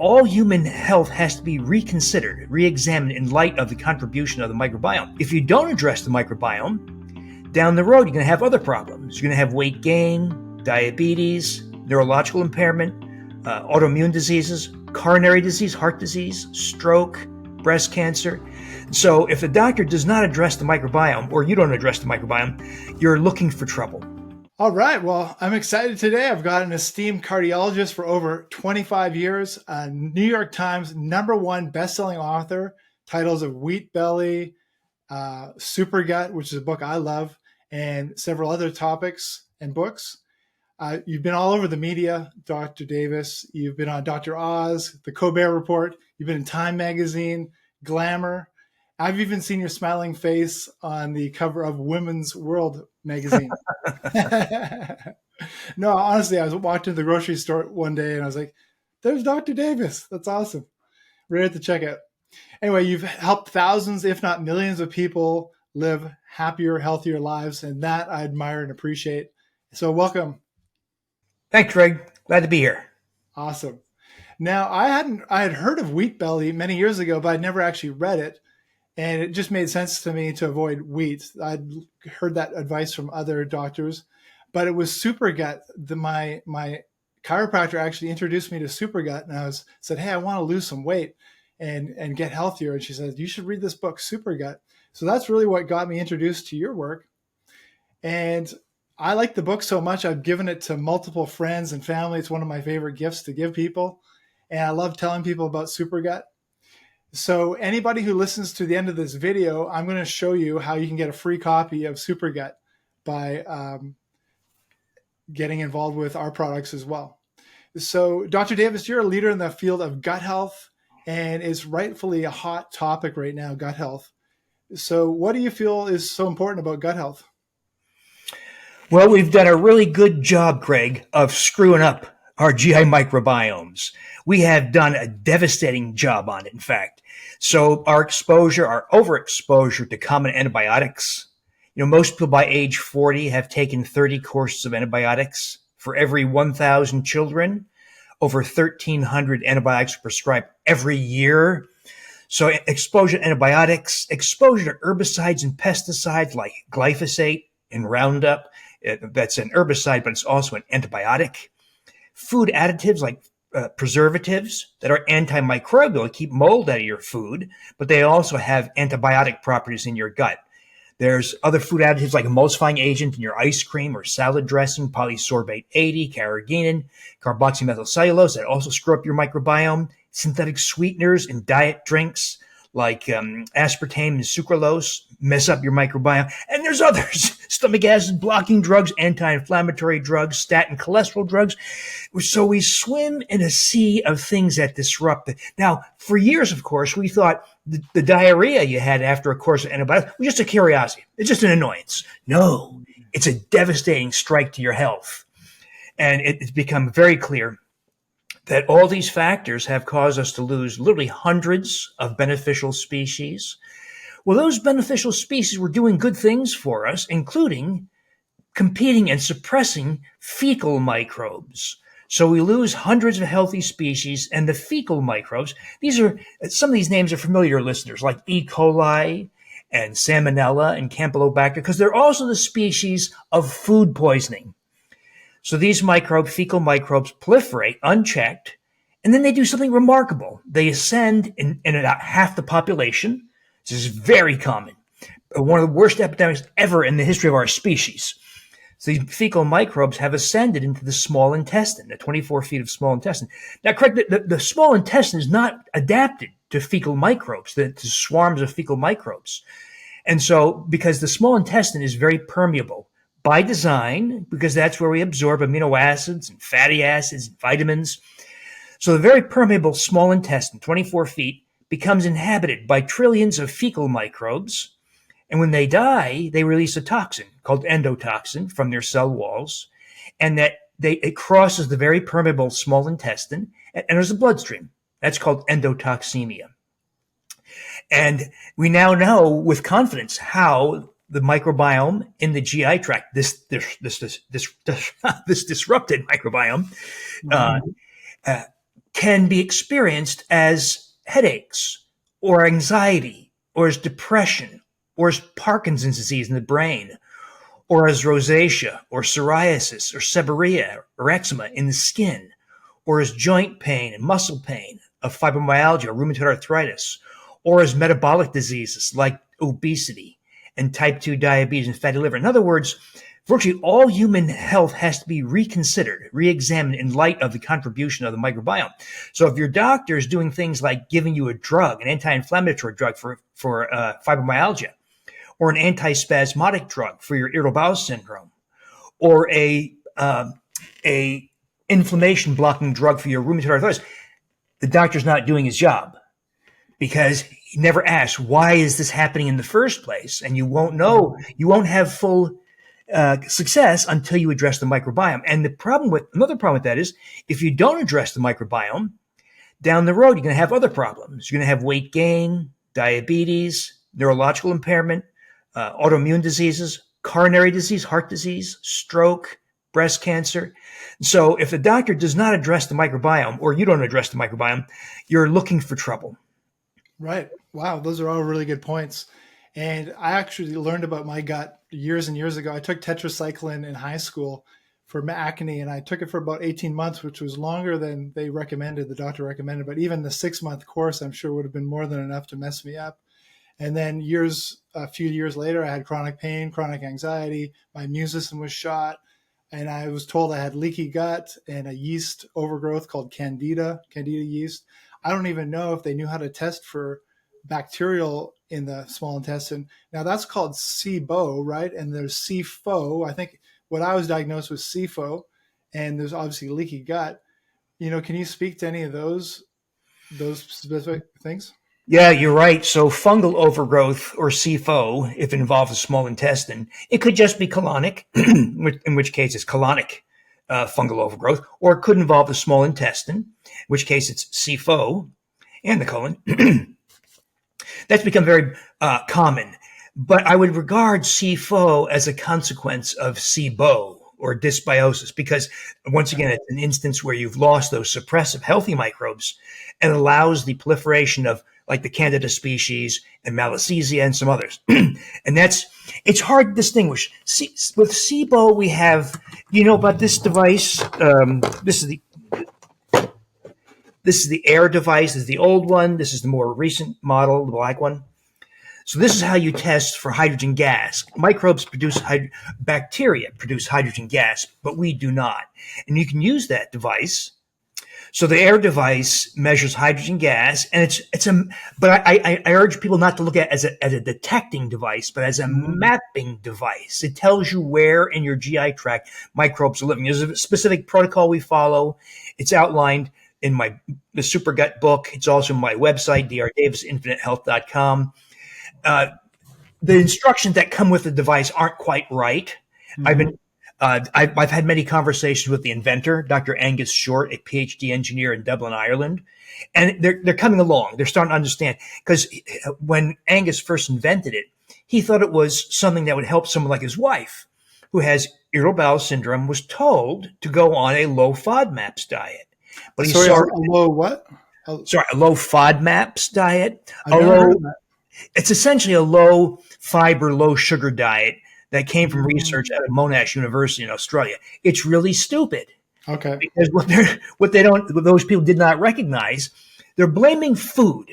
all human health has to be reconsidered, re-examined in light of the contribution of the microbiome. If you don't address the microbiome, down the road, you're going to have other problems. You're going to have weight gain, diabetes, neurological impairment, autoimmune diseases, coronary disease, heart disease, stroke, breast cancer. So if the doctor does not address the microbiome, or you don't address the microbiome, you're looking for trouble. All right. Well, I'm excited today. I've got an esteemed cardiologist for over 25 years, a New York Times #1 bestselling author, titles of Wheat Belly, Super Gut, which is a book I love, and several other topics and books. You've been all over the media, Dr. Davis. You've been on Dr. Oz, The Colbert Report. You've been in Time Magazine, Glamour. I've even seen your smiling face on the cover of Women's World magazine. No, honestly, I was walking to the grocery store one day and I was like, there's Dr. Davis. That's awesome. Right at the checkout. Anyway, you've helped thousands, if not millions of people live happier, healthier lives. And that I admire and appreciate. So welcome. Thanks, Greg. Glad to be here. Awesome. Now, I had heard of Wheat Belly many years ago, but I'd never actually read it. And it just made sense to me to avoid wheat. I'd heard that advice from other doctors, but it was Super Gut. My chiropractor actually introduced me to Super Gut, and I said, hey, I want to lose some weight and get healthier. And she said, you should read this book, Super Gut. So that's really what got me introduced to your work. And I like the book so much, I've given it to multiple friends and family. It's one of my favorite gifts to give people. And I love telling people about Super Gut. So anybody who listens to the end of this video, I'm going to show you how you can get a free copy of Super Gut by getting involved with our products as well. So Dr. Davis, you're a leader in the field of gut health, and it's rightfully a hot topic right now, gut health. So what do you feel is so important about gut health? Well, we've done a really good job, Craig, of screwing up our GI microbiomes. We have done a devastating job on it, in fact. So our overexposure to common antibiotics, most people by age 40 have taken 30 courses of antibiotics. For every 1,000 children, over 1,300 antibiotics are prescribed every year. So exposure to antibiotics, exposure to herbicides and pesticides like glyphosate and Roundup. That's an herbicide, but it's also an antibiotic. Food additives like preservatives that are antimicrobial, keep mold out of your food, but they also have antibiotic properties in your gut. There's other food additives like emulsifying agent in your ice cream or salad dressing, polysorbate 80, carrageenan, carboxymethylcellulose that also screw up your microbiome, synthetic sweeteners in diet drinks like aspartame and sucralose mess up your microbiome. And there's others, stomach acid blocking drugs, anti-inflammatory drugs, statin cholesterol drugs. So we swim in a sea of things that disrupt it. Now, for years, of course, we thought the diarrhea you had after a course of antibiotics was just a curiosity. It's just an annoyance. No, it's a devastating strike to your health. And it's become very clear that all these factors have caused us to lose literally hundreds of beneficial species. Well, those beneficial species were doing good things for us, including competing and suppressing fecal microbes. So we lose hundreds of healthy species, and the fecal microbes, some of these names are familiar to listeners, like E. coli and Salmonella and Campylobacter, because they're also the species of food poisoning. So these fecal microbes proliferate unchecked, and then they do something remarkable. They ascend in about half the population. This is very common. One of the worst epidemics ever in the history of our species. So these fecal microbes have ascended into the small intestine, the 24 feet of small intestine. Now, correct, the small intestine is not adapted to fecal microbes, to swarms of fecal microbes. And so, because the small intestine is very permeable, by design, because that's where we absorb amino acids and fatty acids and vitamins. So the very permeable small intestine, 24 feet, becomes inhabited by trillions of fecal microbes. And when they die, they release a toxin called endotoxin from their cell walls. And it crosses the very permeable small intestine and enters the bloodstream. That's called endotoxemia. And we now know with confidence how the microbiome in the GI tract, this disrupted microbiome, can be experienced as headaches or anxiety or as depression or as Parkinson's disease in the brain or as rosacea or psoriasis or seborrhea or eczema in the skin or as joint pain and muscle pain of fibromyalgia or rheumatoid arthritis or as metabolic diseases like obesity and type 2 diabetes and fatty liver. In other words, virtually all human health has to be reconsidered, re-examined in light of the contribution of the microbiome. So if your doctor is doing things like giving you a drug, an anti-inflammatory drug for fibromyalgia, or an antispasmodic drug for your irritable bowel syndrome, or a inflammation blocking drug for your rheumatoid arthritis, the doctor's not doing his job because he never asked, why is this happening in the first place? And you won't know, you won't have full success until you address the microbiome. And another problem with that is if you don't address the microbiome, down the road, you're going to have other problems. You're going to have weight gain, diabetes, neurological impairment, autoimmune diseases, coronary disease, heart disease, stroke, breast cancer. So if the doctor does not address the microbiome, or you don't address the microbiome, you're looking for trouble. Right. Wow. Those are all really good points. And I actually learned about my gut years and years ago. I took tetracycline in high school for acne, and I took it for about 18 months, which was longer than they recommended, the doctor recommended. But even the 6-month course, I'm sure would have been more than enough to mess me up. And then a few years later, I had chronic pain, chronic anxiety. My immune system was shot. And I was told I had leaky gut and a yeast overgrowth called candida yeast. I don't even know if they knew how to test for bacterial in the small intestine. Now that's called SIBO, right? And there's SIFO. I think what I was diagnosed with SIFO, and there's obviously leaky gut. Can you speak to any of those specific things? Yeah, you're right. So fungal overgrowth, or SIFO, if it involves the small intestine, it could just be colonic, in which case it's colonic fungal overgrowth, or it could involve the small intestine, in which case it's SIFO and the colon. That's become very common. But I would regard SIFO as a consequence of SIBO, or dysbiosis, because once again, it's an instance where you've lost those suppressive healthy microbes and allows the proliferation of like the Candida species and Malassezia and some others. And it's hard to distinguish. With SIBO, we have, about this device. This is the air device. This is the old one. This is the more recent model, the black one. So this is how you test for hydrogen gas. Microbes bacteria produce hydrogen gas, but we do not. And you can use that device. So the air device measures hydrogen gas, and but I urge people not to look at it as a detecting device, but as a mapping device. It tells you where in your GI tract microbes are living. There's a specific protocol we follow. It's outlined in the Super Gut book. It's also in my website, drdavisinfinitehealth.com. The instructions that come with the device aren't quite right. Mm-hmm. I've had many conversations with the inventor, Dr. Angus Short, a PhD engineer in Dublin, Ireland, and they're coming along. They're starting to understand, because when Angus first invented it, he thought it was something that would help someone like his wife, who has irritable bowel syndrome, was told to go on a low FODMAPs diet. But he a low what? A low FODMAPs diet. It's essentially a low fiber, low sugar diet that came from research at Monash University in Australia. It's really stupid. Okay. Because what those people did not recognize, they're blaming food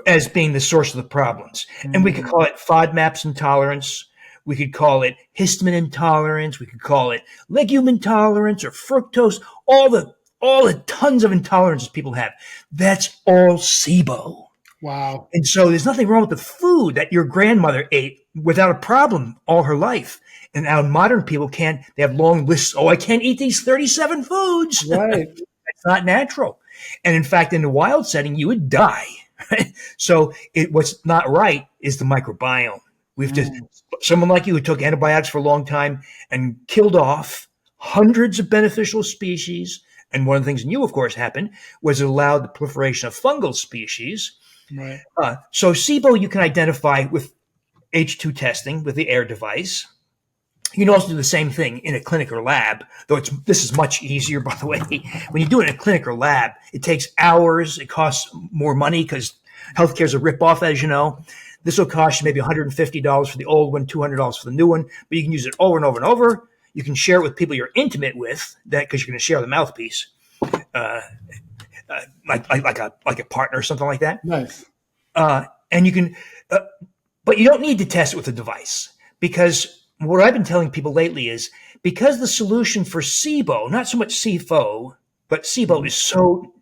as being the source of the problems. And we could call it FODMAPs intolerance. We could call it histamine intolerance. We could call it legume intolerance or fructose. All the tons of intolerances people have. That's all SIBO. Wow. And so there's nothing wrong with the food that your grandmother ate without a problem all her life. And now modern people they have long lists. Oh, I can't eat these 37 foods. Right. That's not natural. And in fact, in the wild setting, you would die. Right? So what's not right is the microbiome. We've just, someone like you who took antibiotics for a long time and killed off hundreds of beneficial species. And one of the things in you, of course, happened was it allowed the proliferation of fungal species. Right. So SIBO you can identify with H2 testing with the air device. You can also do the same thing in a clinic or lab, though this is much easier, by the way. When you do it in a clinic or lab, it takes hours. It costs more money because healthcare is a ripoff, as you know. This will cost you maybe $150 for the old one, $200 for the new one, but you can use it over and over and over. You can share it with people you're intimate with, that because you're going to share the mouthpiece, like a partner or something like that. Nice. And you can, but you don't need to test it with a device, because what I've been telling people lately is because the solution for SIBO, not so much SIFO, but SIBO is so,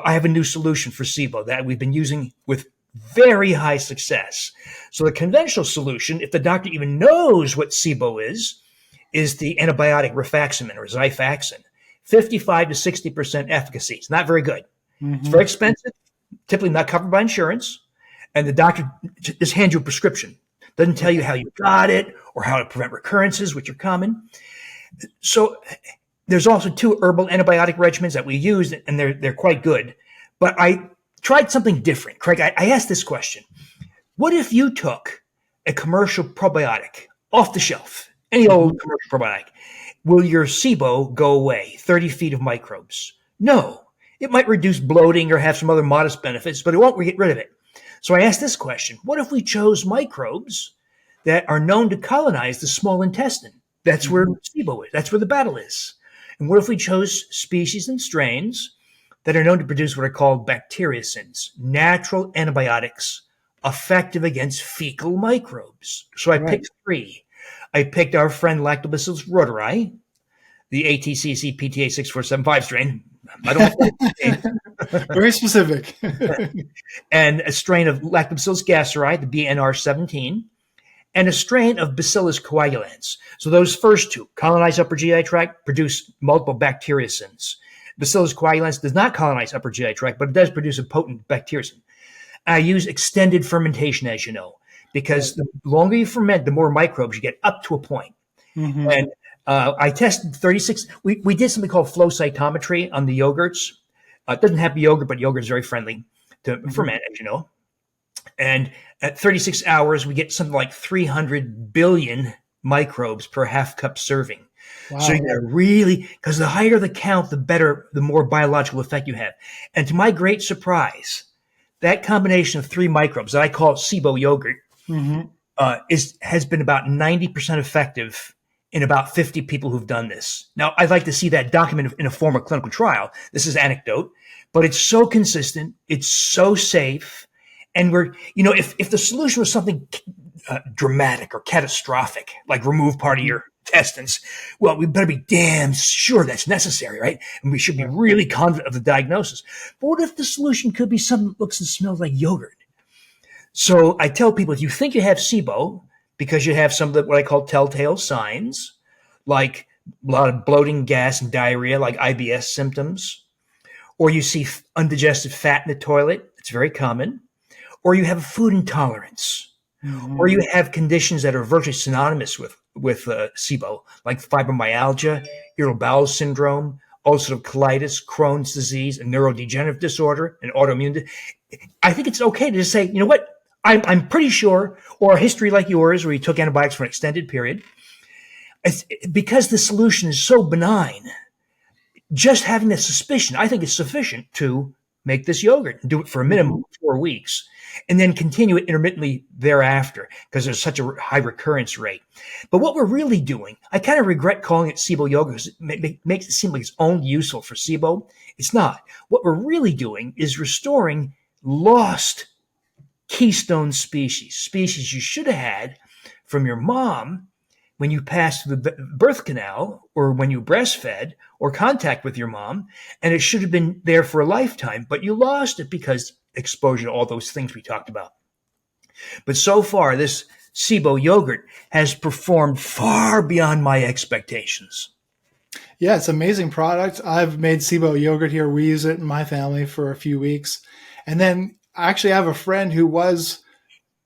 I have a new solution for SIBO that we've been using with very high success. So the conventional solution, if the doctor even knows what SIBO is the antibiotic rifaximin or Xifaxan. 55 to 60% efficacy. It's not very good. It's very expensive, typically not covered by insurance. And the doctor just hands you a prescription. Doesn't tell you how you got it or how to prevent recurrences, which are common. So there's also 2 herbal antibiotic regimens that we use, and they're quite good. But I tried something different. Craig, I asked this question. What if you took a commercial probiotic off the shelf, any old commercial probiotic? Will your SIBO go away? 30 feet of microbes? No. It might reduce bloating or have some other modest benefits, but it won't get rid of it. So I asked this question. What if we chose microbes that are known to colonize the small intestine? That's where SIBO is. That's where the battle is. And what if we chose species and strains that are known to produce what are called bacteriocins, natural antibiotics effective against fecal microbes? So I picked 3. I picked our friend Lactobacillus reuteri, the ATCC PTA 6475 strain. I don't like that. Very specific. And a strain of Lactobacillus gasseri, the BNR17, and a strain of Bacillus coagulans. So those first 2 colonize upper GI tract, produce multiple bacteriocins. Bacillus coagulans does not colonize upper GI tract, but it does produce a potent bacteriocin. I use extended fermentation, as you know, because the longer you ferment, the more microbes you get up to a point. And I tested 36. We did something called flow cytometry on the yogurts. It doesn't have to be yogurt, but yogurt is very friendly to ferment, as you know. And at 36 hours, we get something like 300 billion microbes per half cup serving. Wow. So you really, because the higher the count, the better, the more biological effect you have. And to my great surprise, that combination of 3 microbes that I call SIBO yogurt has been about 90% effective in about 50 people who've done this. Now, I'd like to see that documented in a form of clinical trial. This is anecdote, but it's so consistent. It's so safe. And if the solution was something dramatic or catastrophic, like remove part of your intestines, well, we better be damn sure that's necessary, right? And we should be really confident of the diagnosis. But what if the solution could be something that looks and smells like yogurt? So I tell people, if you think you have SIBO, because you have some of what I call telltale signs, like a lot of bloating, gas, and diarrhea, like IBS symptoms, or you see undigested fat in the toilet, it's very common, or you have a food intolerance, or you have conditions that are virtually synonymous with SIBO, like fibromyalgia, irritable bowel syndrome, ulcerative colitis, Crohn's disease, a neurodegenerative disorder, an autoimmune. I think it's okay to just say, you know what? I'm pretty sure, or a history like yours where you took antibiotics for an extended period, because the solution is so benign, just having the suspicion, I think, is sufficient to make this yogurt and do it for a minimum of 4 weeks, and then continue it intermittently thereafter because there's such a high recurrence rate. But what we're really doing, I kind of regret calling it SIBO yogurt because it makes it seem like it's only useful for SIBO. It's not. What we're really doing is restoring lost keystone species you should have had from your mom when you passed through the birth canal or when you breastfed or contact with your mom, and it should have been there for a lifetime, but you lost it because exposure to all those things we talked about. But so far, this SIBO yogurt has performed far beyond my expectations. Yeah, it's an amazing product. I've made SIBO yogurt here. We use it in my family for a few weeks. And then actually, I have a friend who was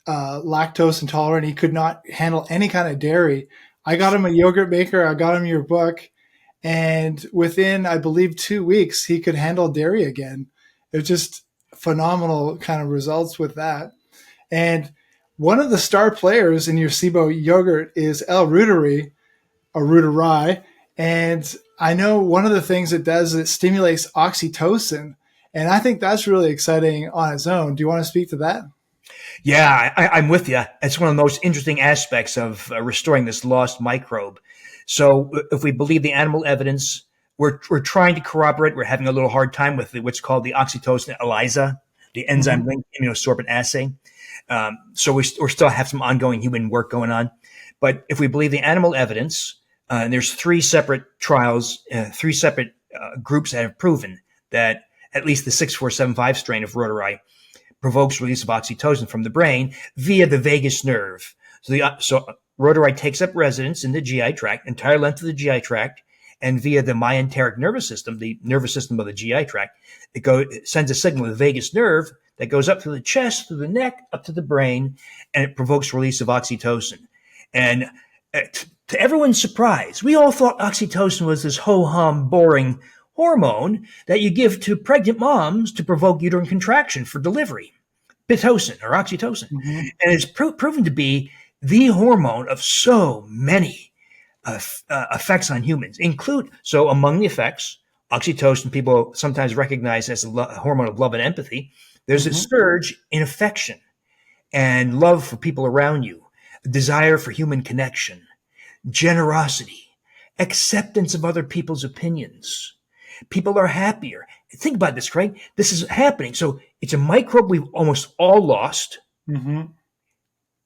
lactose intolerant. He could not handle any kind of dairy. I got him a yogurt maker. I got him your book. And within, I believe, 2 weeks, he could handle dairy again. It was just phenomenal kind of results with that. And one of the star players in your SIBO yogurt is reuteri. a reuteri. And I know one of the things it does is it stimulates oxytocin. And I think that's really exciting on its own. Do you want to speak to that? Yeah, I'm with you. It's one of the most interesting aspects of restoring this lost microbe. So if we believe the animal evidence, we're trying to corroborate. We're having a little hard time with what's called the oxytocin ELISA, the enzyme linked immunosorbent assay. So we still have some ongoing human work going on. But if we believe the animal evidence, and there's three separate trials, three separate groups that have proven that at least the 6475 strain of reuteri provokes release of oxytocin from the brain via the vagus nerve. So reuteri takes up residence in the GI tract, entire length of the GI tract, and via the myenteric nervous system, the nervous system of the GI tract, it sends a signal to the vagus nerve that goes up through the chest, through the neck, up to the brain, and it provokes release of oxytocin. And to everyone's surprise, we all thought oxytocin was this ho-hum, boring hormone that you give to pregnant moms to provoke uterine contraction for delivery, pitocin or oxytocin. Mm-hmm. And it's proven to be the hormone of so many effects on humans. So among the effects, oxytocin people sometimes recognize as a hormone of love and empathy. There's a surge in affection and love for people around you, a desire for human connection, generosity, acceptance of other people's opinions. People are happier. Think about this, Craig. This is happening. So it's a microbe we've almost all lost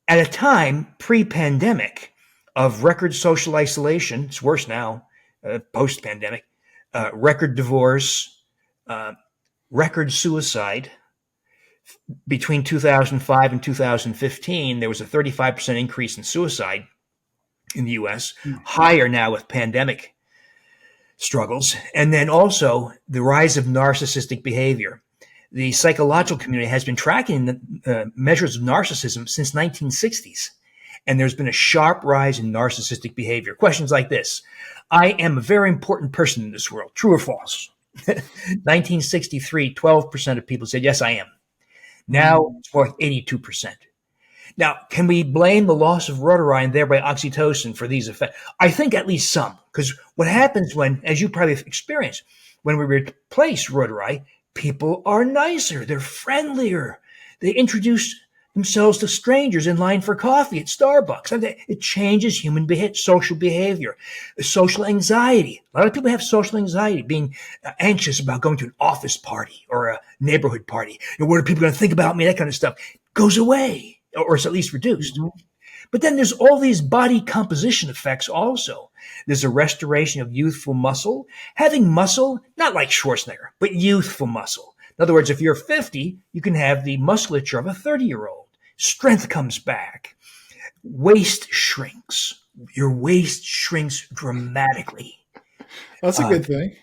at a time pre-pandemic of record social isolation. It's worse now, post-pandemic, record divorce, record suicide. Between 2005 and 2015, there was a 35% increase in suicide in the U.S., higher now with pandemic struggles. And then also the rise of narcissistic behavior. The psychological community has been tracking the measures of narcissism since 1960s. And there's been a sharp rise in narcissistic behavior. Questions like this: I am a very important person in this world. True or false? 1963, 12% of people said, yes, I am. Now it's worth 82%. Now, can we blame the loss of reuteri and thereby oxytocin for these effects? I think at least some, because what happens when, as you probably experienced, when we replace reuteri, people are nicer, they're friendlier, they introduce themselves to strangers in line for coffee at Starbucks. It changes human social behavior, social anxiety. A lot of people have social anxiety, being anxious about going to an office party or a neighborhood party. What are people going to think about me? That kind of stuff goes away, or it's at least reduced. But then there's all these body composition effects also. There's a restoration of youthful muscle. Having muscle, not like Schwarzenegger, but youthful muscle. In other words, if you're 50, you can have the musculature of a 30-year-old. Strength comes back. Waist shrinks. Your waist shrinks dramatically. That's a good thing.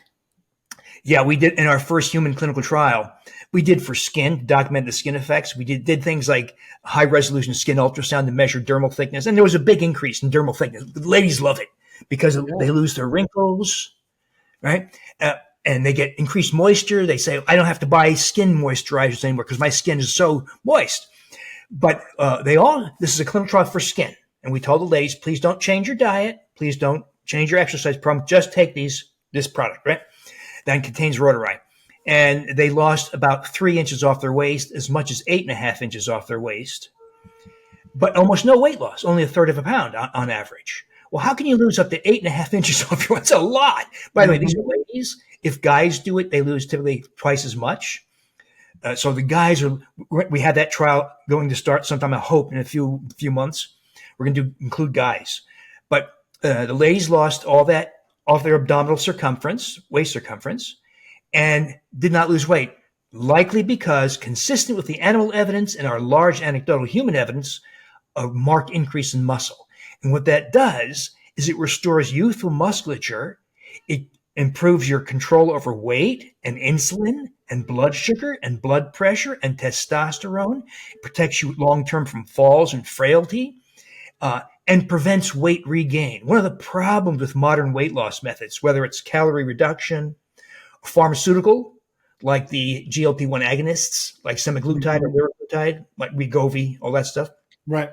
Yeah, we did in our first human clinical trial. We did for skin, document the skin effects. We did things like high resolution skin ultrasound to measure dermal thickness. And there was a big increase in dermal thickness. The ladies love it because they lose their wrinkles, right? And they get increased moisture. They say, I don't have to buy skin moisturizers anymore because my skin is so moist. But this is a clinical trial for skin. And we told the ladies, please don't change your diet. Please don't change your exercise program. Just take this product, right? That contains reuteri. And they lost about 3 inches off their waist, as much as 8.5 inches off their waist. But almost no weight loss, only a third of a pound on average. Well, how can you lose up to 8.5 inches off your waist? That's a lot. By the way, these are ladies. If guys do it, they lose typically twice as much. So the guys we had that trial going to start sometime, I hope, in a few months. We're going to include guys. But the ladies lost all that off their abdominal circumference, waist circumference, and did not lose weight, likely because, consistent with the animal evidence and our large anecdotal human evidence, a marked increase in muscle. And what that does is it restores youthful musculature. It improves your control over weight and insulin and blood sugar and blood pressure and testosterone. It protects you long-term from falls and frailty, and prevents weight regain. One of the problems with modern weight loss methods, whether it's calorie reduction, pharmaceutical, like the GLP-1 agonists, like semaglutide or liraglutide, like Wegovy, all that stuff. Right.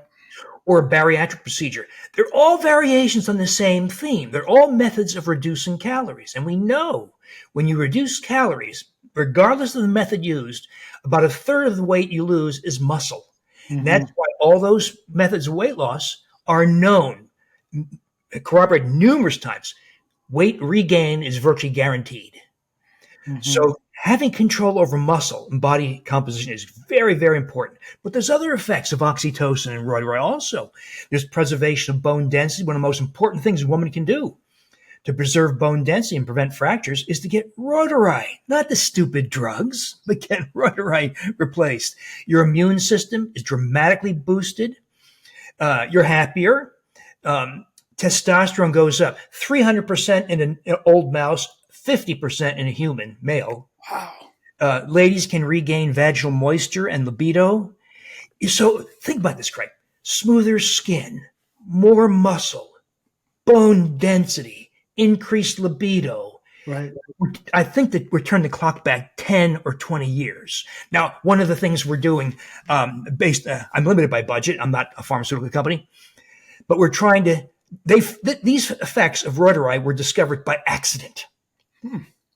or a bariatric procedure. They're all variations on the same theme. They're all methods of reducing calories. And we know when you reduce calories, regardless of the method used, about a third of the weight you lose is muscle. Mm-hmm. And that's why all those methods of weight loss are known, corroborated numerous times. Weight regain is virtually guaranteed. Mm-hmm. So having control over muscle and body composition is very, very important. But there's other effects of oxytocin and reuteri also. There's preservation of bone density. One of the most important things a woman can do to preserve bone density and prevent fractures is to get reuteri, not the stupid drugs, but get reuteri replaced. Your immune system is dramatically boosted. You're happier. Testosterone goes up 300% in an old mouse, 50% in a human male. Wow. Ladies can regain vaginal moisture and libido. So think about this, Craig. Smoother skin, more muscle, bone density, increased libido. Right. I think that we're turning the clock back 10 or 20 years. Now, one of the things we're doing, I'm limited by budget. I'm not a pharmaceutical company, but we're trying to, these effects of reuteri were discovered by accident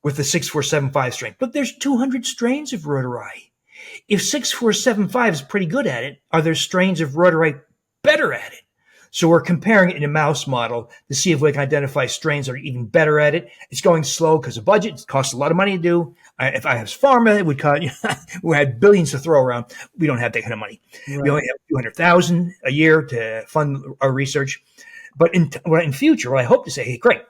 with the 6475 strain. But there's 200 strains of reuteri. If 6475 is pretty good at it, are there strains of reuteri better at it? So we're comparing it in a mouse model to see if we can identify strains that are even better at it. It's going slow because of budget. It costs a lot of money to do. If I was pharma, it would cost, we had billions to throw around. We don't have that kind of money. Right. We only have 200,000 a year to fund our research. But in future, what I hope to say, hey, great,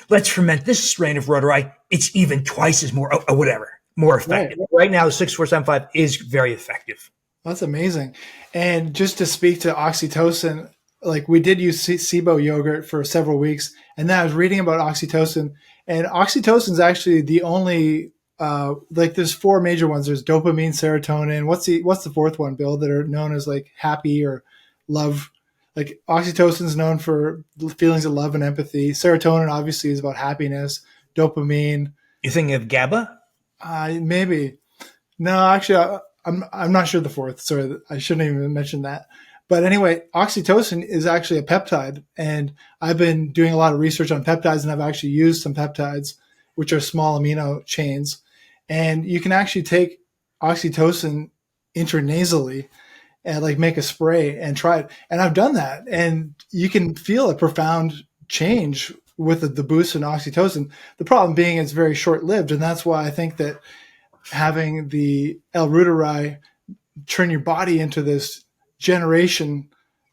let's ferment this strain of reuteri. It's even twice as more effective. Right now, the 6475 is very effective. That's amazing. And just to speak to oxytocin, like we did use SIBO yogurt for several weeks, and then I was reading about oxytocin, and oxytocin is actually the only, there's four major ones. There's dopamine, serotonin. What's the fourth one, Bill, that are known as like happy or love? Like oxytocin is known for feelings of love and empathy. Serotonin obviously is about happiness. Dopamine. You thinking of GABA? Maybe. No, actually, I'm not sure the fourth. Sorry, I shouldn't even mention that. But anyway, oxytocin is actually a peptide, and I've been doing a lot of research on peptides, and I've actually used some peptides, which are small amino chains, and you can actually take oxytocin intranasally and like make a spray and try it. And I've done that, and you can feel a profound change with the boost in oxytocin. The problem being it's very short-lived, and that's why I think that having the L-reuteri turn your body into this generation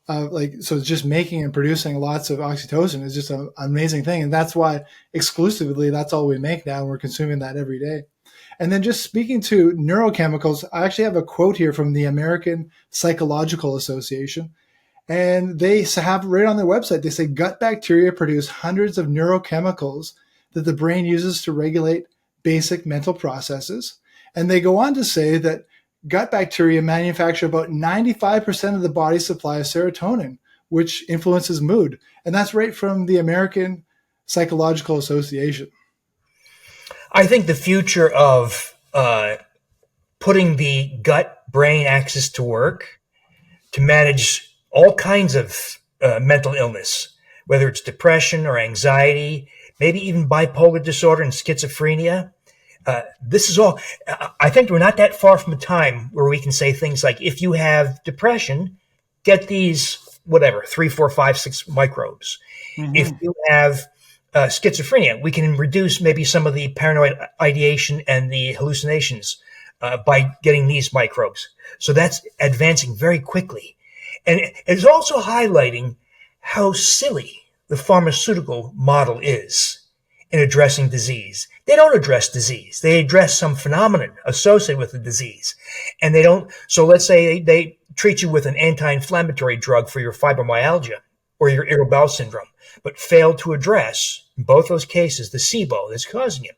of so it's just making and producing lots of oxytocin is just an amazing thing. And that's why exclusively that's all we make now, and we're consuming that every day. And then just speaking to neurochemicals, I actually have a quote here from the American Psychological Association. And they have right on their website, they say gut bacteria produce hundreds of neurochemicals that the brain uses to regulate basic mental processes. And they go on to say that gut bacteria manufacture about 95% of the body's supply of serotonin, which influences mood. And that's right from the American Psychological Association. I think the future of putting the gut-brain axis to work to manage all kinds of mental illness, whether it's depression or anxiety, maybe even bipolar disorder and schizophrenia. This is all, I think we're not that far from a time where we can say things like, if you have depression, get these, 3, 4, 5, 6 microbes. Mm-hmm. If you have schizophrenia, we can reduce maybe some of the paranoid ideation and the hallucinations by getting these microbes. So that's advancing very quickly. And it's also highlighting how silly the pharmaceutical model is in addressing disease. They don't address disease. They address some phenomenon associated with the disease. And they don't, so let's say they treat you with an anti-inflammatory drug for your fibromyalgia or your irritable bowel syndrome, but fail to address, in both those cases, the SIBO that's causing it.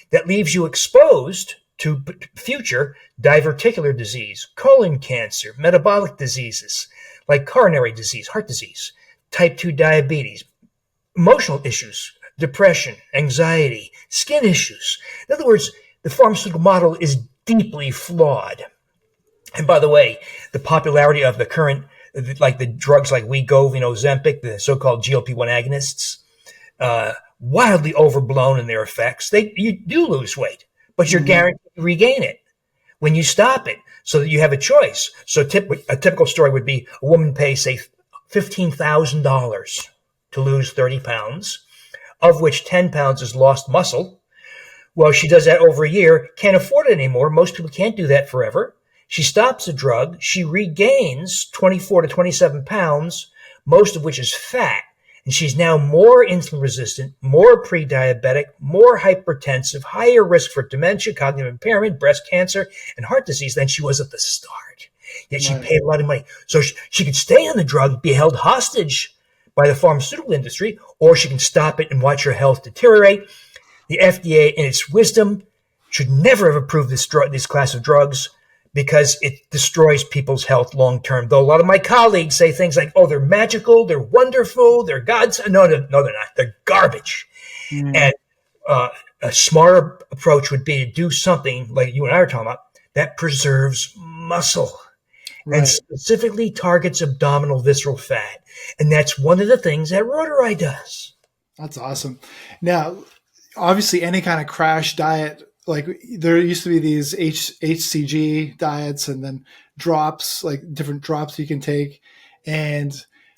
That leaves you exposed to future diverticular disease, colon cancer, metabolic diseases like coronary disease, heart disease, type 2 diabetes, emotional issues, depression, anxiety, skin issues. In other words, the pharmaceutical model is deeply flawed. And by the way, the popularity of the current like the drugs like Wegovy and Ozempic, the so-called GLP-1 agonists, wildly overblown in their effects. You do lose weight, but you're guaranteed to regain it when you stop it, so that you have a choice. So a typical story would be a woman pays, say, $15,000 to lose 30 pounds, of which 10 pounds is lost muscle. Well, she does that over a year, can't afford it anymore. Most people can't do that forever. She stops the drug. She regains 24 to 27 pounds, most of which is fat. And she's now more insulin resistant, more pre-diabetic, more hypertensive, higher risk for dementia, cognitive impairment, breast cancer, and heart disease than she was at the start. Yet she paid a lot of money. So she could stay on the drug, be held hostage by the pharmaceutical industry, or she can stop it and watch her health deteriorate. The FDA, in its wisdom, should never have approved this class of drugs, because it destroys people's health long term. Though a lot of my colleagues say things like, oh, they're magical, they're wonderful, they're God's. No, they're not. They're garbage. And a smarter approach would be to do something like you and I are talking about that preserves muscle and specifically targets abdominal visceral fat. And that's one of the things that reuteri does. That's awesome. Now, obviously, any kind of crash diet, like there used to be these HCG diets and then drops, like different drops you can take. And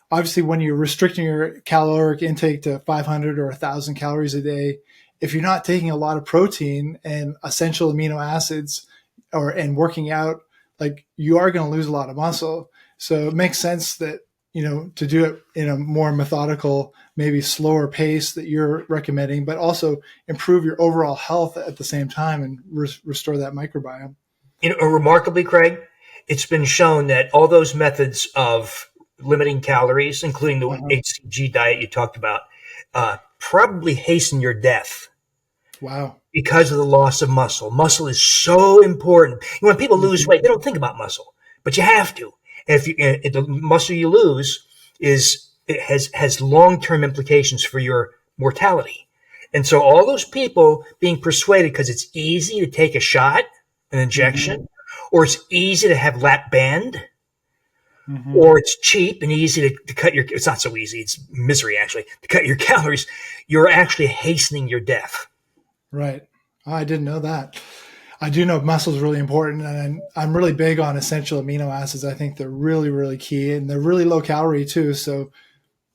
obviously when you're restricting your caloric intake to 500 or 1,000 calories a day, if you're not taking a lot of protein and essential amino acids and working out, like you are going to lose a lot of muscle. So it makes sense that, to do it in a more methodical, maybe slower pace that you're recommending, but also improve your overall health at the same time and restore that microbiome. Remarkably, Craig, it's been shown that all those methods of limiting calories, including the HCG diet you talked about, probably hasten your death. Wow. Because of the loss of muscle. Muscle is so important. When people lose weight, they don't think about muscle, but you have to. And if the muscle you lose has long-term implications for your mortality. And so all those people being persuaded because it's easy to take a shot, an injection, or it's easy to have lap band, or it's cheap and easy to cut it's not so easy, it's misery actually, to cut your calories, you're actually hastening your death. Right. Oh, I didn't know that. I do know muscle is really important, and I'm really big on essential amino acids. I think they're really, really key, and they're really low calorie too. So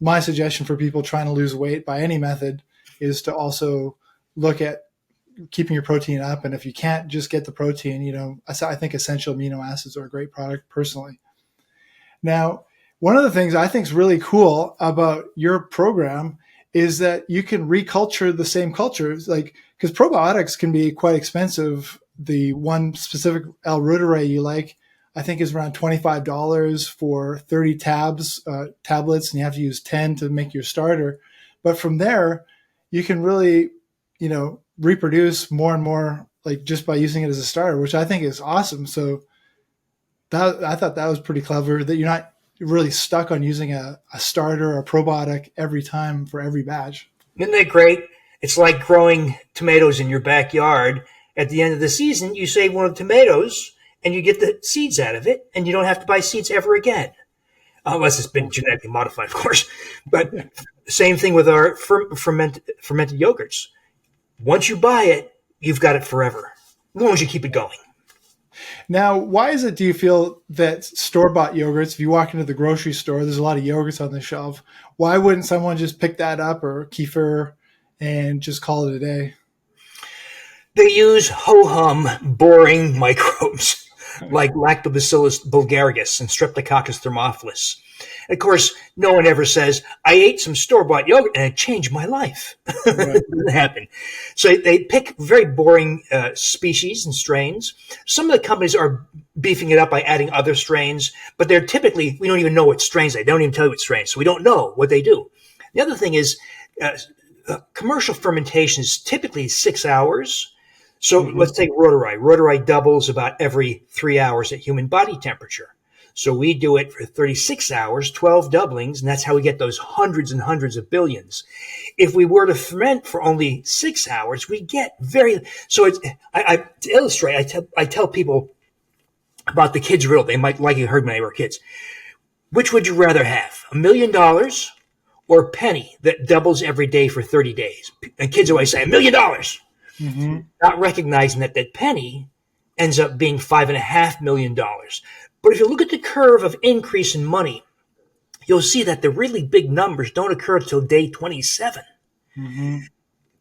my suggestion for people trying to lose weight by any method is to also look at keeping your protein up. And if you can't just get the protein, I think essential amino acids are a great product personally. Now, one of the things I think is really cool about your program is that you can reculture the same cultures, because probiotics can be quite expensive. The one specific L-reuteri you like, I think, is around $25 for 30 tablets, and you have to use 10 to make your starter. But from there, you can really, reproduce more and more, like just by using it as a starter, which I think is awesome. So I thought that was pretty clever, that you're not really stuck on using a starter or a probiotic every time for every batch. Isn't that great? It's like growing tomatoes in your backyard. At the end of the season, you save one of the tomatoes and you get the seeds out of it, and you don't have to buy seeds ever again. Unless it's been genetically modified, of course. But same thing with our fermented yogurts. Once you buy it, you've got it forever, as long as you keep it going. Now, why is it, do you feel, that store-bought yogurts, if you walk into the grocery store, there's a lot of yogurts on the shelf. Why wouldn't someone just pick that up, or kefir, and just call it a day? They use ho-hum, boring microbes like Lactobacillus bulgaricus and Streptococcus thermophilus. Of course, no one ever says, I ate some store-bought yogurt and it changed my life. Right. It doesn't happen. So they pick very boring species and strains. Some of the companies are beefing it up by adding other strains, but they're typically, we don't even know what strains they don't even tell you what strains, so we don't know what they do. The other thing is commercial fermentation is typically 6 hours. So let's take reuteri. Reuteri doubles about every 3 hours at human body temperature. So we do it for 36 hours, 12 doublings, and that's how we get those hundreds and hundreds of billions. If we were to ferment for only 6 hours, we get very, so it's, to illustrate, I tell people about the kids' riddle. They might likely heard when they were kids. Which would you rather have? $1 million or a penny that doubles every day for 30 days? And kids always say $1 million, Mm-hmm. not recognizing that that penny ends up being $5.5 million. But if you look at the curve of increase in money, you'll see that the really big numbers don't occur until day 27. Mm-hmm.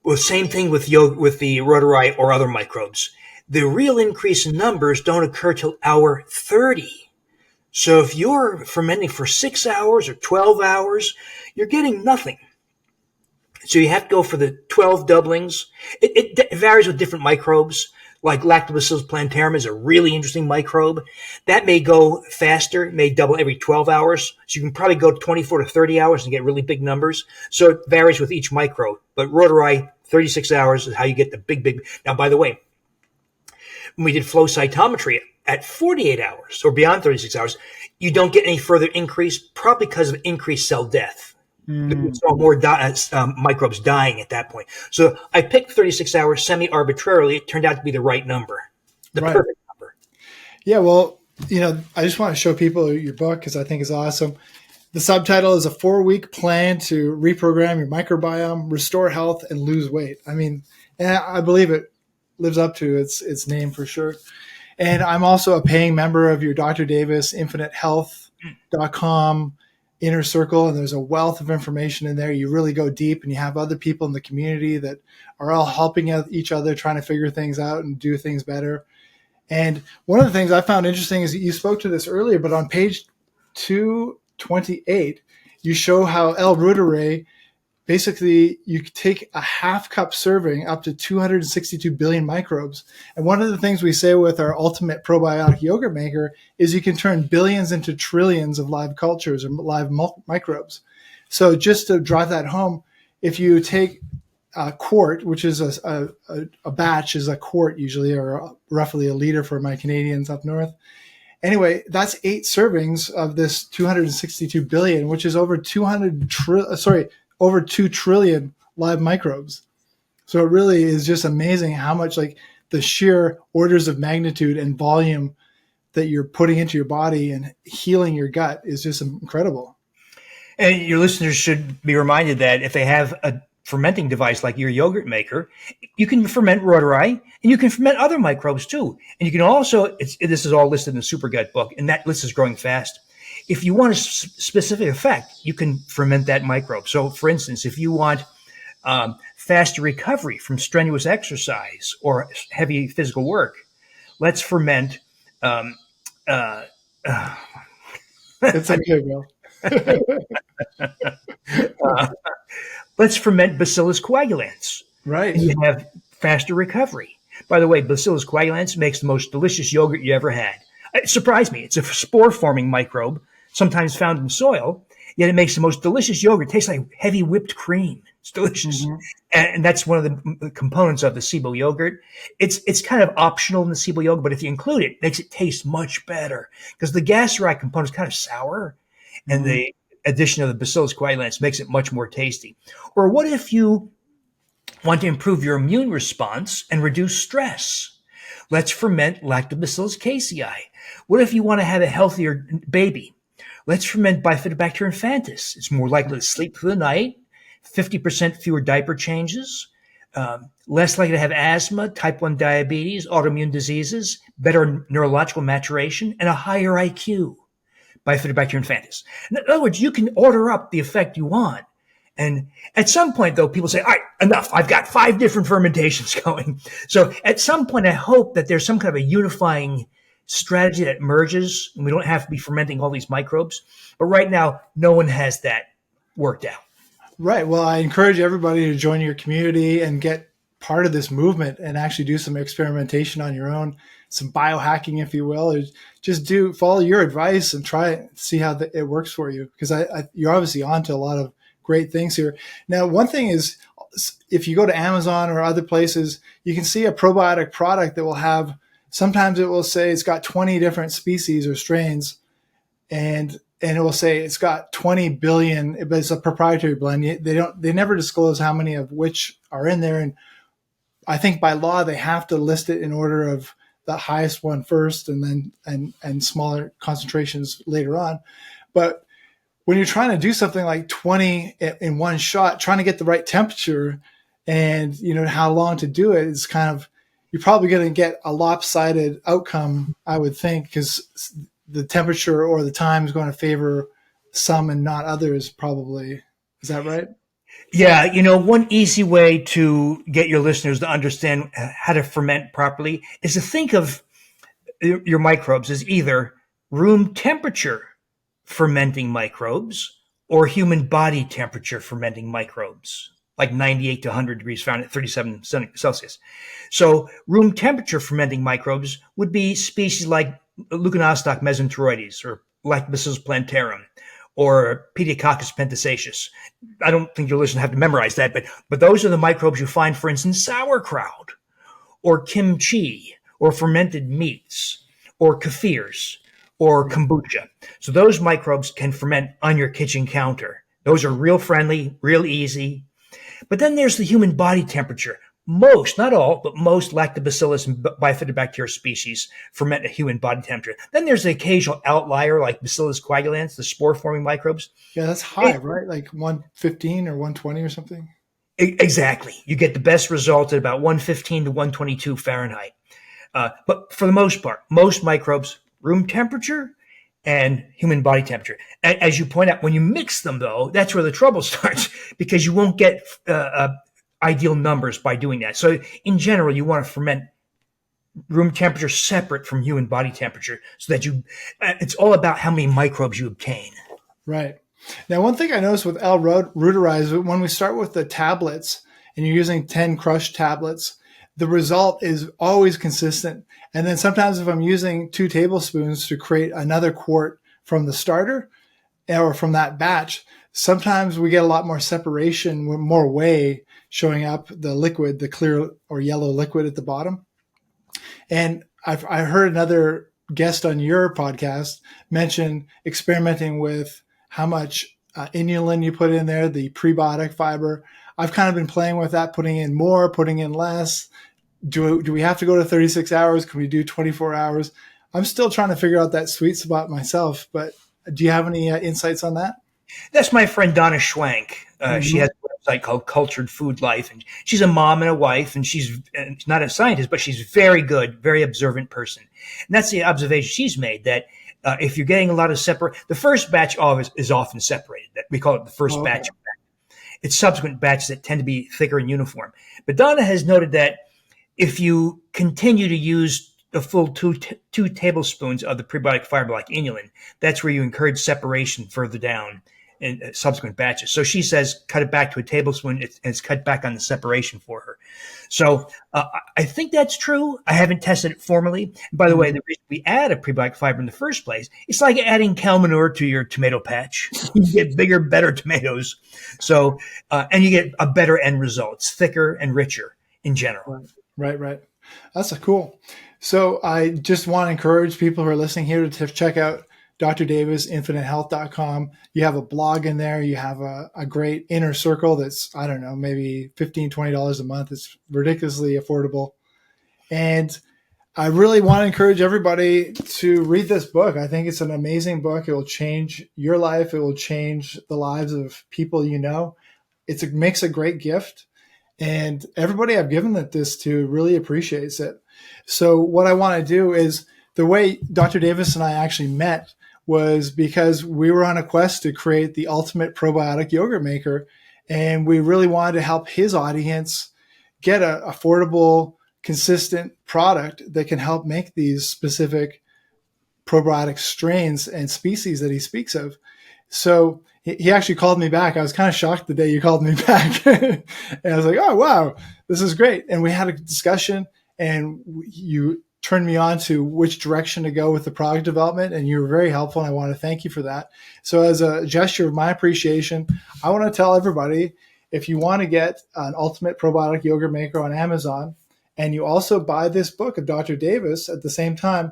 Well, same thing with with the reuteri or other microbes. The real increase in numbers don't occur till hour 30. So if you're fermenting for 6 hours or 12 hours, you're getting nothing. So you have to go for the 12 doublings. It varies with different microbes. Like Lactobacillus plantarum is a really interesting microbe. That may go faster, may double every 12 hours. So you can probably go 24 to 30 hours and get really big numbers. So it varies with each microbe. But reuteri, 36 hours is how you get the big. Now, by the way, when we did flow cytometry at 48 hours or beyond 36 hours, you don't get any further increase, probably because of increased cell death. Mm. So more microbes dying at that point. So I picked 36 hours semi-arbitrarily. It turned out to be the right number, the Right. perfect number. Yeah, well, I just want to show people your book because I think it's awesome. The subtitle is a 4-week plan to reprogram your microbiome, restore health, and lose weight. I mean, and I believe it lives up to its name for sure. And I'm also a paying member of your Dr. Davis InfiniteHealth.com inner circle, and there's a wealth of information in there. You really go deep, and you have other people in the community that are all helping each other, trying to figure things out and do things better. And one of the things I found interesting is that you spoke to this earlier, but on page 228, you show how L-reuteri, basically you take a half cup serving up to 262 billion microbes. And one of the things we say with our ultimate probiotic yogurt maker is you can turn billions into trillions of live cultures or live microbes. So just to drive that home, if you take a quart, which is a batch is a quart usually, or roughly a liter for my Canadians up north. Anyway, that's 8 servings of this 262 billion, which is over 2 trillion live microbes. So it really is just amazing how much, like, the sheer orders of magnitude and volume that you're putting into your body and healing your gut is just incredible. And your listeners should be reminded that if they have a fermenting device like your yogurt maker, you can ferment reuteri and you can ferment other microbes too. And you can also, this is all listed in the Super Gut book, and that list is growing fast. If you want a specific effect, you can ferment that microbe. So, for instance, if you want faster recovery from strenuous exercise or heavy physical work, let's ferment. It's okay, Bill. Let's ferment Bacillus coagulans. Right. And you have faster recovery. By the way, Bacillus coagulans makes the most delicious yogurt you ever had. It surprised me. It's a spore-forming microbe, sometimes found in soil, yet it makes the most delicious yogurt. It tastes like heavy whipped cream. It's delicious. Mm-hmm. And that's one of the components of the SIBO yogurt. It's kind of optional in the SIBO yogurt, but if you include it, it makes it taste much better because the gastrite component is kind of sour, and the addition of the Bacillus coagulans makes it much more tasty. Or what if you want to improve your immune response and reduce stress? Let's ferment Lactobacillus casei. What if you want to have a healthier baby? Let's ferment Bifidobacterium infantis. It's more likely to sleep through the night, 50% fewer diaper changes, less likely to have asthma, type 1 diabetes, autoimmune diseases, better neurological maturation, and a higher IQ. Bifidobacterium infantis. In other words, you can order up the effect you want. And at some point, though, people say, all right, enough. I've got 5 different fermentations going. So at some point, I hope that there's some kind of a unifying strategy that merges, and we don't have to be fermenting all these microbes. But right now, no one has that worked out. Right. Well, I encourage everybody to join your community and get part of this movement and actually do some experimentation on your own, some biohacking, if you will, or just follow your advice and try it, see how it works for you. Because you're obviously onto a lot of great things here. Now, one thing is, if you go to Amazon or other places, you can see a probiotic product that will have, sometimes it will say it's got 20 different species or strains, and it will say it's got 20 billion, but it's a proprietary blend. They never disclose how many of which are in there. And I think by law, they have to list it in order of the highest one first and then and smaller concentrations later on. But when you're trying to do something like 20 in one shot, trying to get the right temperature and, how long to do it is kind of, you're probably going to get a lopsided outcome, I would think, because the temperature or the time is going to favor some and not others, probably. Is that right? Yeah, one easy way to get your listeners to understand how to ferment properly is to think of your microbes as either room temperature fermenting microbes or human body temperature fermenting microbes, like 98 to 100 degrees Fahrenheit, 37 Celsius. So room temperature fermenting microbes would be species like Leuconostoc mesenteroides or Lactobacillus plantarum or Pediococcus pentasaceus. I don't think your listeners have to memorize that, but those are the microbes you find, for instance, sauerkraut or kimchi or fermented meats or kefirs or kombucha. So those microbes can ferment on your kitchen counter. Those are real friendly, real easy. But then there's the human body temperature. Most, not all, but most Lactobacillus and bifidobacterial species ferment at human body temperature. Then there's the occasional outlier like Bacillus coagulans, the spore-forming microbes. Yeah, that's high, right? Like 115 or 120 or something? Exactly. You get the best results at about 115 to 122 Fahrenheit. But for the most part, most microbes, room temperature and human body temperature. As you point out, when you mix them, though, that's where the trouble starts because you won't get ideal numbers by doing that. So in general, you want to ferment room temperature separate from human body temperature so that it's all about how many microbes you obtain. Right. Now, one thing I noticed with L-reuteri is when we start with the tablets and you're using 10 crushed tablets, the result is always consistent. And then sometimes if I'm using 2 tablespoons to create another quart from the starter or from that batch, sometimes we get a lot more separation, more whey showing up, the liquid, the clear or yellow liquid at the bottom. And I heard another guest on your podcast mention experimenting with how much inulin you put in there, the prebiotic fiber. I've kind of been playing with that, putting in more, putting in less. Do we have to go to 36 hours? Can we do 24 hours? I'm still trying to figure out that sweet spot myself, but do you have any insights on that? That's my friend Donna Schwank. She has a website called Cultured Food Life, and she's a mom and a wife, and she's not a scientist, but she's very good, very observant person. And that's the observation she's made, that if you're getting a lot of the first batch is often separated. We call it the first batch. It's subsequent batches that tend to be thicker and uniform. But Donna has noted that if you continue to use a full two tablespoons of the prebiotic fiber like inulin, that's where you encourage separation further down in subsequent batches. So she says cut it back to a tablespoon, and it's cut back on the separation for her. So I think that's true. I haven't tested it formally. And by the way, the reason we add a prebiotic fiber in the first place, it's like adding cow manure to your tomato patch. You get bigger, better tomatoes. So and you get a better end result. It's thicker and richer in general. Right. That's cool. So I just want to encourage people who are listening here to check out Dr. Davis, infinitehealth.com. You have a blog in there. You have a great inner circle that's, I don't know, maybe $15, $20 a month. It's ridiculously affordable. And I really want to encourage everybody to read this book. I think it's an amazing book. It will change your life. It will change the lives of people you know. It makes a great gift. And everybody I've given this to really appreciates it. So what I want to do is, the way Dr. Davis and I actually met was because we were on a quest to create the ultimate probiotic yogurt maker. And we really wanted to help his audience get an affordable, consistent product that can help make these specific probiotic strains and species that he speaks of. So he actually called me back. I was kind of shocked the day you called me back. And I was like, oh, wow, this is great. And we had a discussion, and you turned me on to which direction to go with the product development. And you were very helpful. And I want to thank you for that. So as a gesture of my appreciation, I want to tell everybody, if you want to get an ultimate probiotic yogurt maker on Amazon, and you also buy this book of Dr. Davis at the same time,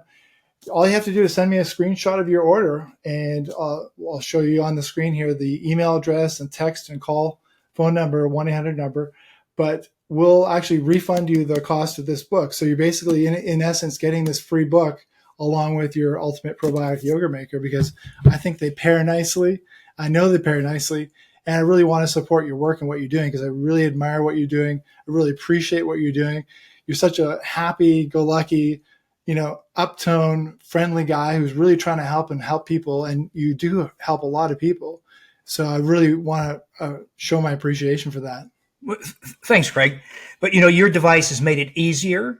all you have to do is send me a screenshot of your order, and I'll show you on the screen here the email address and text and call phone number, 1-800 number, but we'll actually refund you the cost of this book. So you're basically, in essence, getting this free book along with your ultimate probiotic yogurt maker, because I think they pair nicely. I know they pair nicely, and I really want to support your work and what you're doing, because I really admire what you're doing. I really appreciate what you're doing. You're such a happy-go-lucky, uptone, friendly guy who's really trying to help people, and you do help a lot of people. So I really want to show my appreciation for that. Well, thanks, Craig. But your device has made it easier.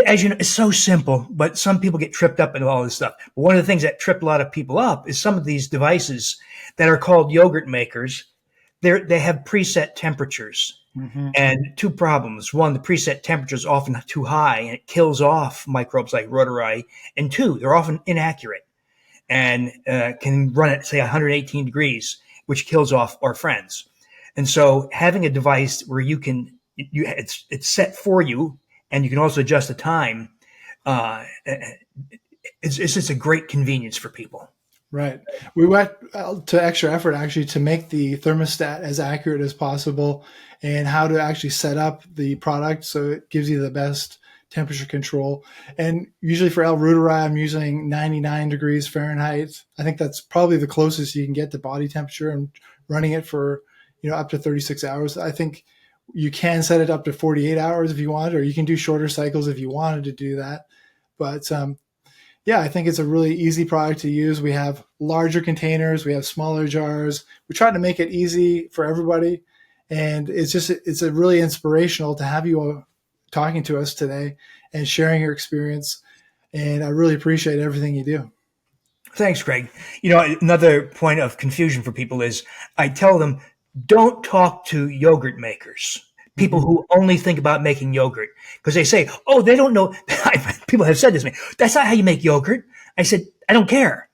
As you know, it's so simple, but some people get tripped up into all this stuff. But one of the things that tripped a lot of people up is some of these devices that are called yogurt makers. They have preset temperatures. Mm-hmm. And two problems. One, the preset temperature is often too high and it kills off microbes like reuteri. And two, they're often inaccurate and can run at, say, 118 degrees, which kills off our friends. And so having a device where it's set for you, and you can also adjust the time, it's just a great convenience for people. Right. We went to extra effort actually to make the thermostat as accurate as possible, and how to actually set up the product so it gives you the best temperature control. And usually for L. reuteri, I'm using 99 degrees Fahrenheit. I think that's probably the closest you can get to body temperature, and running it for up to 36 hours. I think you can set it up to 48 hours if you want, or you can do shorter cycles if you wanted to do that. But yeah, I think it's a really easy product to use. We have larger containers, we have smaller jars. We try to make it easy for everybody. And it's a really inspirational to have you talking to us today and sharing your experience. And I really appreciate everything you do. Thanks, Greg. Another point of confusion for people is I tell them, don't talk to yogurt makers, people mm-hmm. who only think about making yogurt, because they say, oh, they don't know. People have said this to me. That's not how you make yogurt. I said, I don't care.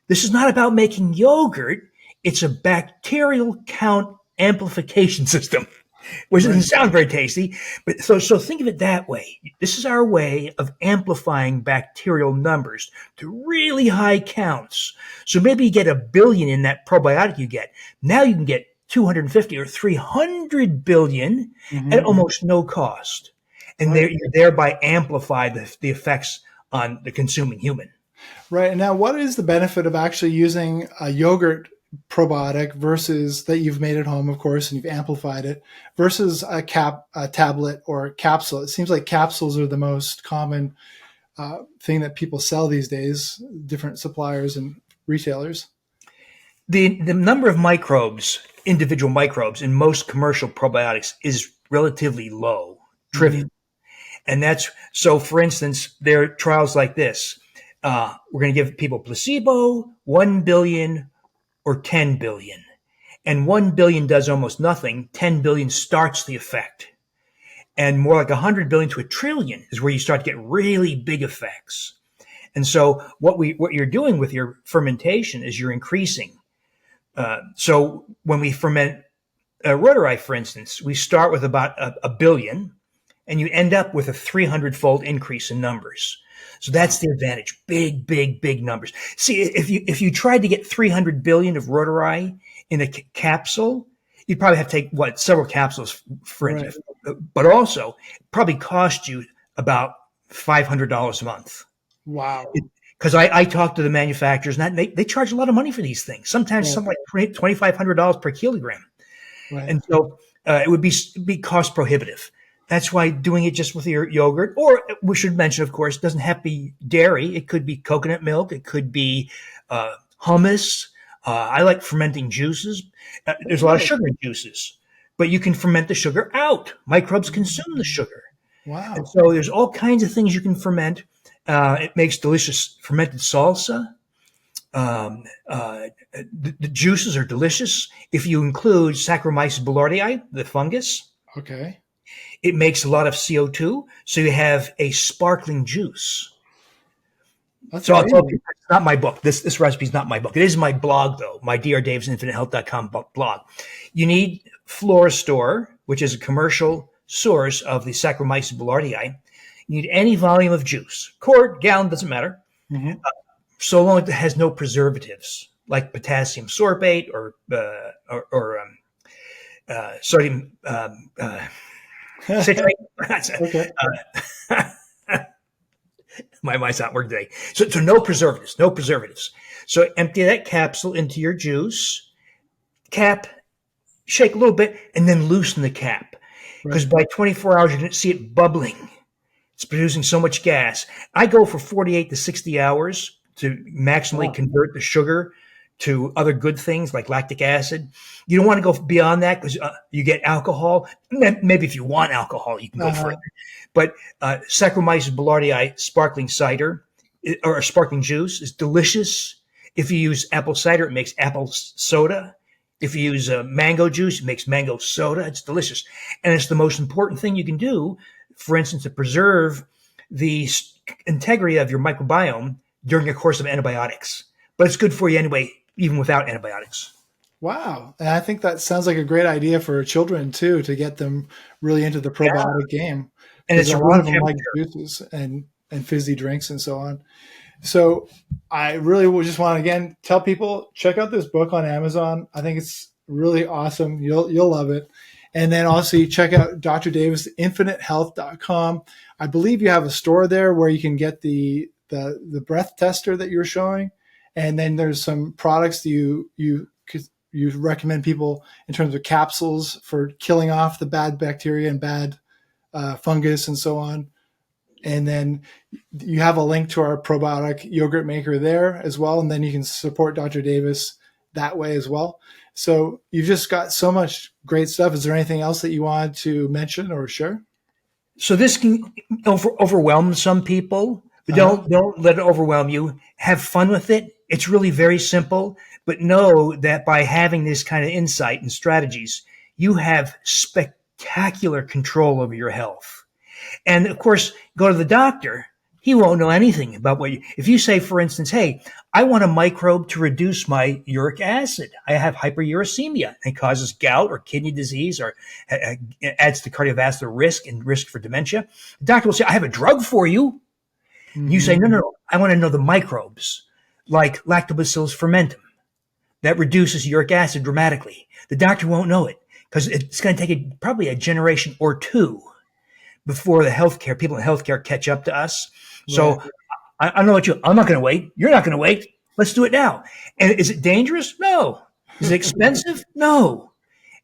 This is not about making yogurt. It's a bacterial count amplification system, which doesn't sound very tasty. But so think of it that way. This is our way of amplifying bacterial numbers to really high counts. So maybe you get 1 billion in that probiotic you get. Now you can get 250 or 300 billion mm-hmm. at almost no cost. And you thereby amplify the effects on the consuming human. Right. And now what is the benefit of actually using a yogurt probiotic versus that you've made at home, of course, and you've amplified it, versus a tablet or capsule? It seems like capsules are the most common thing that people sell these days, different suppliers and retailers. The number of individual microbes in most commercial probiotics is relatively low, trivial. Mm-hmm. And that's so, for instance, there are trials like this. We're going to give people placebo, 1 billion or 10 billion. And 1 billion does almost nothing. 10 billion starts the effect. And more like 100 billion to 1 trillion is where you start to get really big effects. And so what you're doing with your fermentation is you're increasing. So when we ferment reuteri, for instance, we start with about 1 billion, and you end up with a 300-fold increase in numbers. So that's the advantage. Big, big, big numbers. See, if you tried to get 300 billion of reuteri in a capsule, you'd probably have to take several capsules for it. Right. But also probably cost you about $500 a month. Wow. Because I talked to the manufacturers, and they charge a lot of money for these things. Sometimes something like $2,500 per kilogram. Right. And so it would be cost prohibitive. That's why doing it just with your yogurt, or we should mention, of course, it doesn't have to be dairy. It could be coconut milk. It could be hummus. I like fermenting juices. There's a lot of sugar in juices, but you can ferment the sugar out. Microbes consume the sugar. Wow. And so there's all kinds of things you can ferment. It makes delicious fermented salsa. The juices are delicious. If you include Saccharomyces boulardii, the fungus. Okay. It makes a lot of CO2, so you have a sparkling juice. That's so amazing. I'll tell you, it's not my book. This recipe is not my book. It is my blog, though, my drdavesinfinitehealth.com blog. You need Florastor, which is a commercial source of the Saccharomyces boulardii. You need any volume of juice, quart, gallon, doesn't matter, mm-hmm. So long as it has no preservatives like potassium sorbate or sodium citrate. Okay. My mind's not working today. So no preservatives, no preservatives. So empty that capsule into your juice, cap, shake a little bit, and then loosen the cap. Because Right. by 24 hours, you're going to see it bubbling. It's producing so much gas. I go for 48 to 60 hours to maximally Wow. convert the sugar to other good things like lactic acid. You don't want to go beyond that because you get alcohol. Maybe if you want alcohol, you can go further. But Saccharomyces boulardii sparkling cider or sparkling juice is delicious. If you use apple cider, it makes apple soda. If you use mango juice, it makes mango soda. It's delicious. And it's the most important thing you can do, for instance, to preserve the integrity of your microbiome during a course of antibiotics. But it's good for you anyway, even without antibiotics. Wow. And I think that sounds like a great idea for children too, to get them really into the probiotic game. And Because it's a a lot room of them like temperature. juices and fizzy drinks and so on. So I really would just want to again tell people, check out this book on Amazon. I think it's really awesome. You'll love it. And then also you check out Dr. Davis, infinitehealth.com. I believe you have a store there where you can get the breath tester that you're showing. And then there's some products that you recommend people in terms of capsules for killing off the bad bacteria and bad fungus and so on. And then you have a link to our probiotic yogurt maker there as well. And then you can support Dr. Davis that way as well. So you've just got so much great stuff. Is there anything else that you want to mention or share? So this can overwhelm some people, but don't let it overwhelm you. Have fun with it. It's really very simple, but know that by having this kind of insight and strategies, you have spectacular control over your health. And of course, go to the doctor. He won't know anything about if you say, for instance, hey, I want a microbe to reduce my uric acid. I have hyperuricemia. It causes gout or kidney disease or adds to cardiovascular risk and risk for dementia. The doctor will say, I have a drug for you. Mm-hmm. You say, no, I want to know the microbes like Lactobacillus fermentum that reduces uric acid dramatically. The doctor won't know it because it's going to take probably a generation or two before the people in healthcare catch up to us. Right. So I don't know what I'm not going to wait. You're not going to wait. Let's do it now. And is it dangerous? No. Is it expensive? No.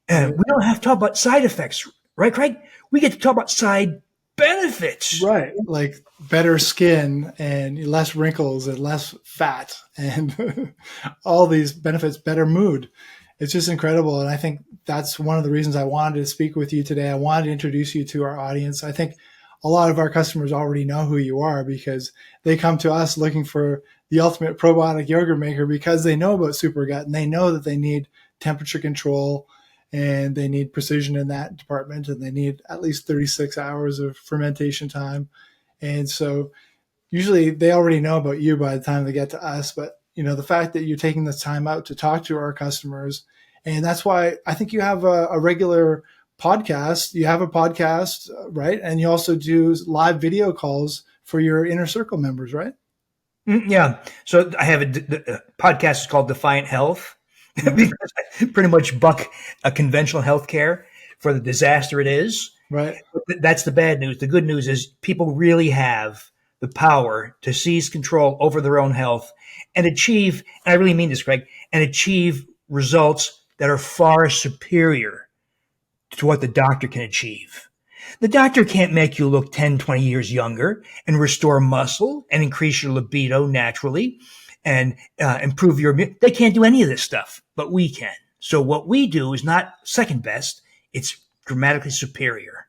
We don't have to talk about side effects, right, Craig? We get to talk about side benefits. Right. Like better skin and less wrinkles and less fat and all these benefits, better mood. It's just incredible. And I think that's one of the reasons I wanted to speak with you today. I wanted to introduce you to our audience. I think a lot of our customers already know who you are because they come to us looking for the ultimate probiotic yogurt maker because they know about SuperGut and they know that they need temperature control and they need precision in that department and they need at least 36 hours of fermentation time. And so usually they already know about you by the time they get to us, but the fact that you're taking this time out to talk to our customers. And that's why I think you have a regular podcast. You have a podcast, right? And you also do live video calls for your inner circle members, right? Yeah. So I have a podcast called Defiant Health because I pretty much buck a conventional healthcare for the disaster it is. Right. That's the bad news. The good news is people really have the power to seize control over their own health and achieve, and I really mean this, Craig, and achieve results that are far superior to what the doctor can achieve. The doctor can't make you look 10, 20 years younger and restore muscle and increase your libido naturally and improve your immune. They can't do any of this stuff, but we can. So what we do is not second best. It's dramatically superior.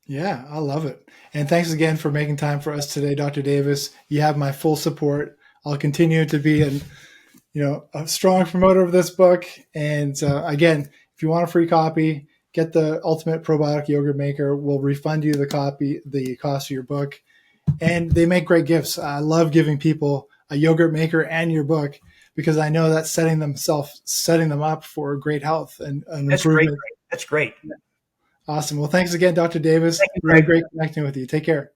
Yeah, I love it. And thanks again for making time for us today, Dr. Davis. You have my full support. I'll continue to be a strong promoter of this book. And again, if you want a free copy, get the Ultimate Probiotic Yogurt Maker. We'll refund you the cost of your book. And they make great gifts. I love giving people a yogurt maker and your book because I know that's setting them up for great health and That's improvement. Great. That's great. Awesome. Well, thanks again, Dr. Davis. Thank you, really Craig. great connecting with you. Take care.